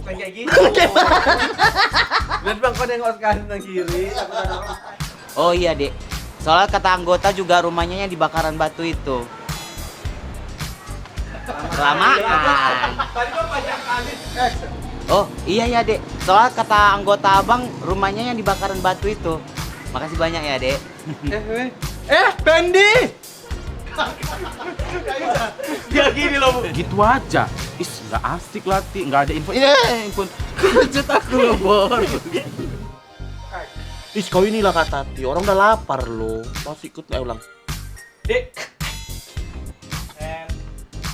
bukan kayak gitu. Dan bang kau nengok kanan kiri. Oh iya dek, soalnya kata anggota juga rumahnya yang dibakaran batu itu. Kelamaan. Tadi kau banyak kali. Oh iya ya dek, soalnya kata anggota abang rumahnya yang dibakaran batu itu. Makasih banyak ya dek. Pendi. Dia gini loh bu. Gitu aja. Nggak asik latih, nggak ada info. Info. Kecut aku loh, Bor. Kau inilah Kak Tati, orang udah lapar loh. Masih ikut nggak ulang? Dik. And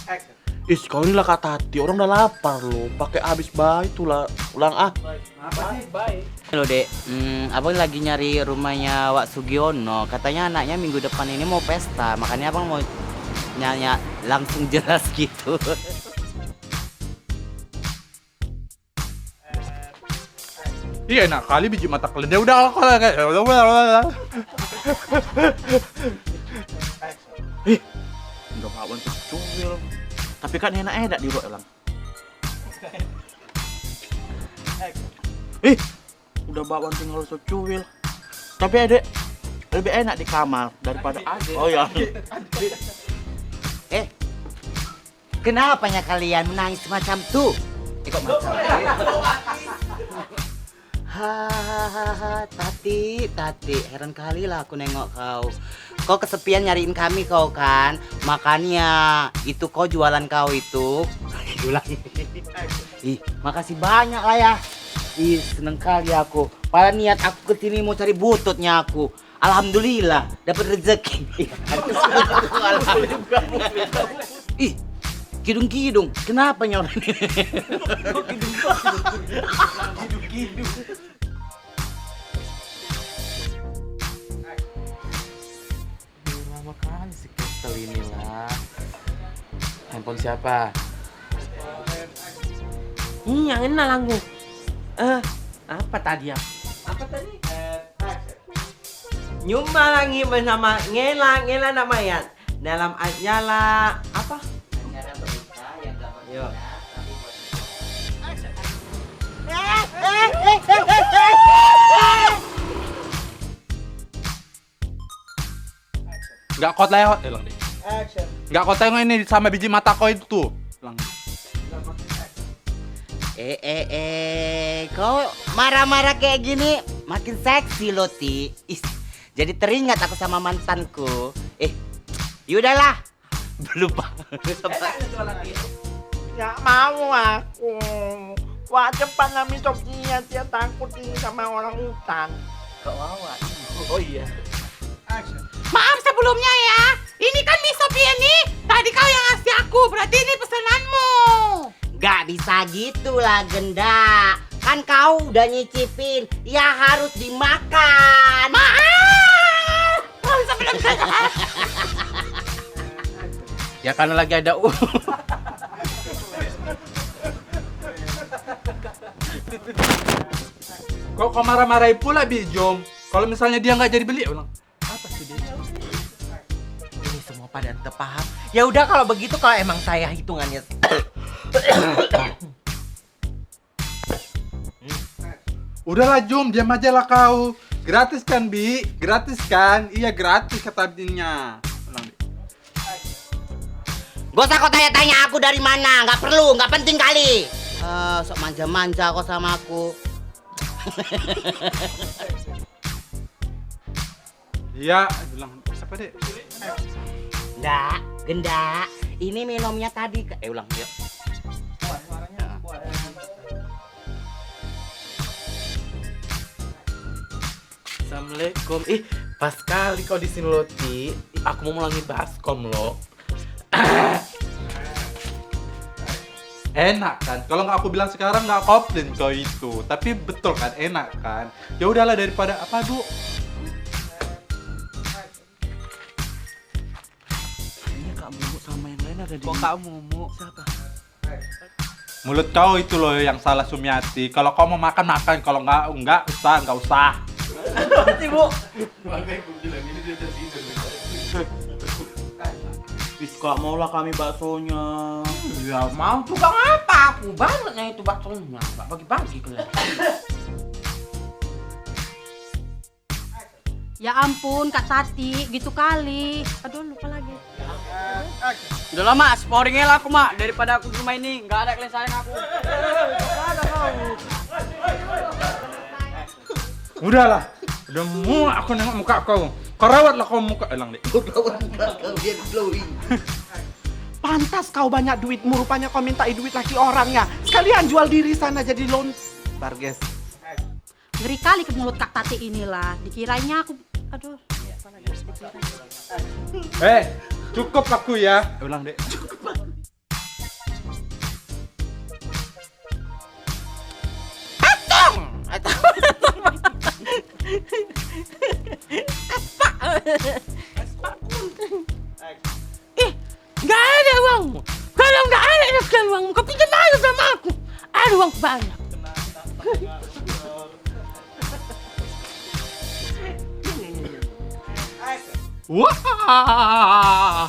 action. Kau inilah Kak Tati, orang udah lapar loh. Pakai habis bayi tuh lah. Ulang ah. Apa sih? Baik. Halo dek, abang lagi nyari rumahnya Wak Sugiono. Katanya anaknya minggu depan ini mau pesta, makanya abang mau nanya langsung jelas gitu. Iya enak kali biji mata kalian. Ya udah aku kayak. Udah kawan tuh cuil. Tapi kan enak di ruang ulang. Udah bawaan tinggal secuil. Tapi adek lebih enak di kamar daripada adek. Oh ya. Kenapanya kalian menangis semacam tuh? Kok macam? Hahaha, Tati, heran kali lah aku nengok kau. Kau kesepian nyariin kami kau kan? Makanya itu kau jualan kau itu. Ulangi. Makasih banyak lah ya. Seneng kali aku. Padahal niat aku kesini mau cari bututnya aku. Alhamdulillah dapat rezeki. Kidung-kidung. Kenapa nyawa ini? Kidung-kidung. Lama kali sih kesel inilah. Handphone siapa? Yang enak langgu. Apa tadi ya? Apa tadi? Nyuma langi bersama ngela namanya. Dalam nyala apa? Yo. Nggak kau lewat lang deh. Action. Nggak kau tengok ini sama biji mata kau itu tuh. Lang. Kau marah-marah kayak gini makin seksi loh, Ti. Jadi teringat aku sama mantanku. Yaudahlah. Belum. Nggak mau aku. Wah cepat ngambil topinya, dia takut ini sama orang hutan. Kau awak. Oh iya. Action. Maaf sebelumnya ya, ini kan mie Sophia nih. Tadi kau yang ngasih aku, berarti ini pesananmu. Gak bisa gitu lah, Genda. Kan kau udah nyicipin, ya harus dimakan. Maaf. Sebelum saya. Ya karena lagi ada Kok marah-marahin pula Bijom? Kalau misalnya dia nggak jadi beli, ulang. Apa sih dia? Ini semua pada terpaham. Ya udah kalau begitu, kalau emang saya hitungannya. Udahlah Jom, diam aja lah kau. Gratis kan Bi? Gratis kan? Iya gratis kata Binya. Ulang Bi. Gak usah kau tanya-tanya aku dari mana, nggak perlu, nggak penting kali. Sok manja-manja kau sama aku. Iya, bilang siapa deh? Nggak, Genda. Ini minumnya tadi. Ulang yuk. Assalamualaikum. Pas kali kau di sini Loti. Aku mau ulangi baskom lo. Enak kan? Kalau nggak aku bilang sekarang nggak komplain kau itu. Tapi betul kan? Enak kan? Ya udahlah daripada apa Bu? Kayaknya Kak Mumu sama yang lain ada di. Kok Kak Mumu? Siapa? Mulut kau itu loh yang salah Sumiati. Kalau kau mau makan makan, kalau nggak usah. Sih Bu. tipis kak, maulah kami baksonya. Ya mau juga ngapa aku banyaknya itu baksonya, Pak bagi-bagi kalian. Ya ampun Kak Tati, gitu kali. Aduh lupa lagi. Udah lama, sporingnya lah aku mak. Daripada aku di rumah ini, nggak ada kelesahan aku. Udahlah, udah muak aku nengok muka kau. Kau rawatlah kau muka elang deh. Pantas kau banyak duitmu, rupanya kau minta duit laki orang ya. Sekalian jual diri sana jadi loan. Barges. Ngeri kali ke mulut Kak Tati inilah. Dikiranya aku, aduh. Lupa lagi harus dikira. Cukup aku ya. Ulang dek. Nggak ada uangmu. Kalau nggak ada sekali uangmu, kau pinjam aja sama aku. Ada uang banyak. Wah,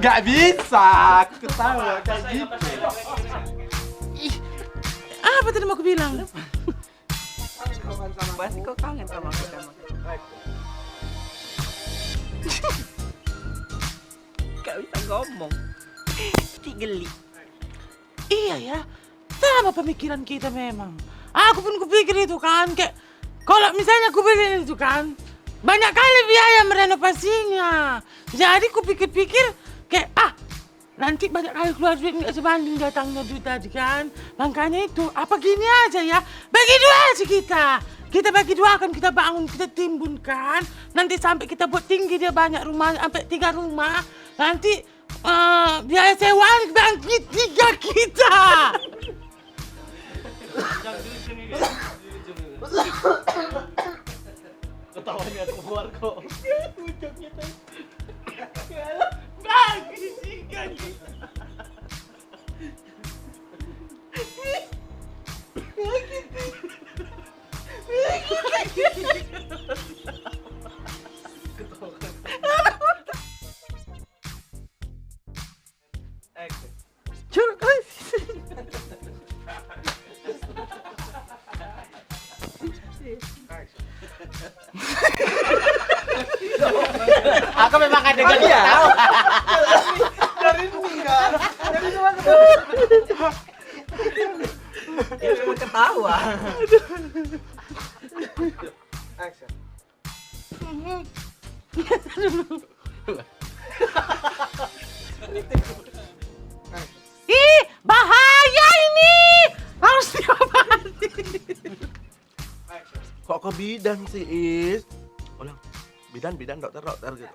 nggak bisa ketawa kayak gitu. Apa tadi mau aku bilang? Pasti kau kangen sama aku. Gak bisa ngomong. Geli. Iya ya, sama pemikiran kita memang. Aku pun kupikir itu kan, kayak kalau misalnya aku beli itu kan, banyak kali biaya merenovasinya. Jadi kupikir-pikir kayak nanti banyak kali keluar duit nggak sebanding datangnya duit tadi kan. Makanya itu, apa gini aja ya, bagi dua aja kita. Kita bagi dua kan, kita bangun, kita timbunkan. Nanti sampai kita buat tinggi dia banyak rumah, sampai 3 rumah. Nanti biaya sewaan bangkit 3 kita. Ketawanya keluar kok. Bangkit 3 kita. Aku memang ada gak tahu. Dari ini kan. Dia cuma ketawa. Ih, bahaya ini. Harus diobati. Kok ke bidan sih Is? Ulang. Bidan dokter gitu.